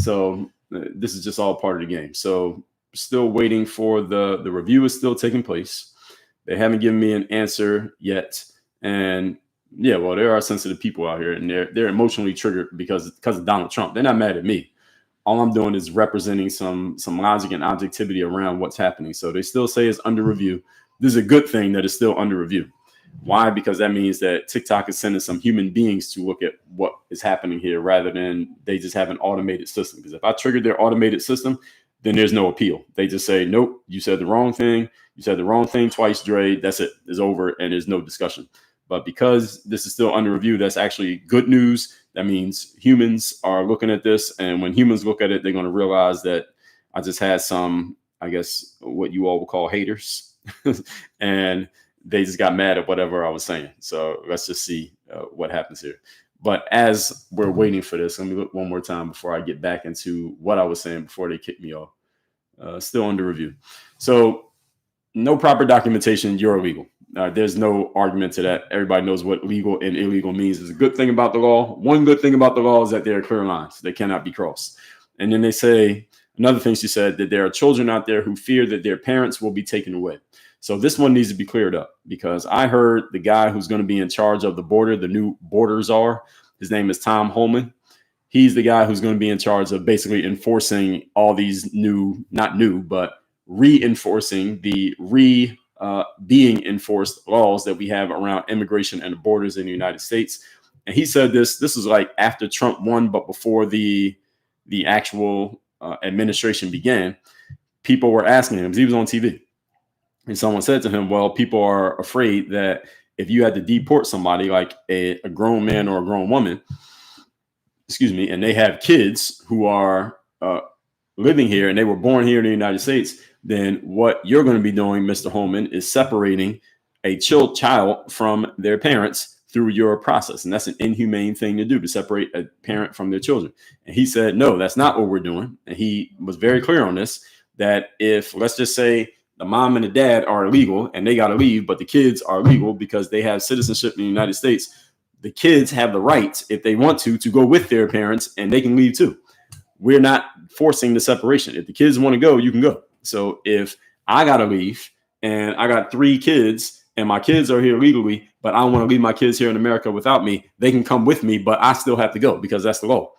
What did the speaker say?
So this is just all part of the game. So still waiting for the review is still taking place. They haven't given me an answer yet. And yeah, well, there are sensitive people out here, and they're emotionally triggered because of Donald Trump. They're not mad at me. All I'm doing is representing some logic and objectivity around what's happening. So they still say it's under review. This is a good thing that it's still under review. Why? Because that means that TikTok is sending some human beings to look at what is happening here rather than they just have an automated system. Because if I triggered their automated system, then there's no appeal. They just say, nope, you said the wrong thing. You said the wrong thing twice, Dre. That's it. It's over, and there's no discussion. But because this is still under review, that's actually good news. That means humans are looking at this. And when humans look at it, they're going to realize that I just had some, I guess, what you all would call haters. And they just got mad at whatever I was saying. So let's just see what happens here. But as we're waiting for this, let me look one more time before I get back into what I was saying before they kicked me off. Still under review. So no proper documentation, you're illegal. There's no argument to that. Everybody knows what legal and illegal means. It's a good thing about the law. One good thing about the law is that there are clear lines. They cannot be crossed. And then they say, another thing she said, that there are children out there who fear that their parents will be taken away. So this one needs to be cleared up, because I heard the guy who's going to be in charge of the border, the new border czar, his name is Tom Homan. He's the guy who's going to be in charge of basically enforcing all these reinforcing the being enforced laws that we have around immigration and the borders in the United States. And he said this is like after Trump won, but before the actual administration began. People were asking him, he was on TV. And someone said to him, well, people are afraid that if you had to deport somebody like a grown man or a grown woman, and they have kids who are living here and they were born here in the United States, then what you're going to be doing, Mr. Holman, is separating a child from their parents through your process. And that's an inhumane thing to do, to separate a parent from their children. And he said, no, that's not what we're doing. And he was very clear on this, that if, let's just say, the mom and the dad are illegal and they got to leave, but the kids are legal because they have citizenship in the United States, the kids have the right, if they want to go with their parents, and they can leave too. We're not forcing the separation. If the kids want to go, you can go. So if I got to leave and I got 3 kids and my kids are here legally, but I don't want to leave my kids here in America without me, they can come with me, but I still have to go because that's the law.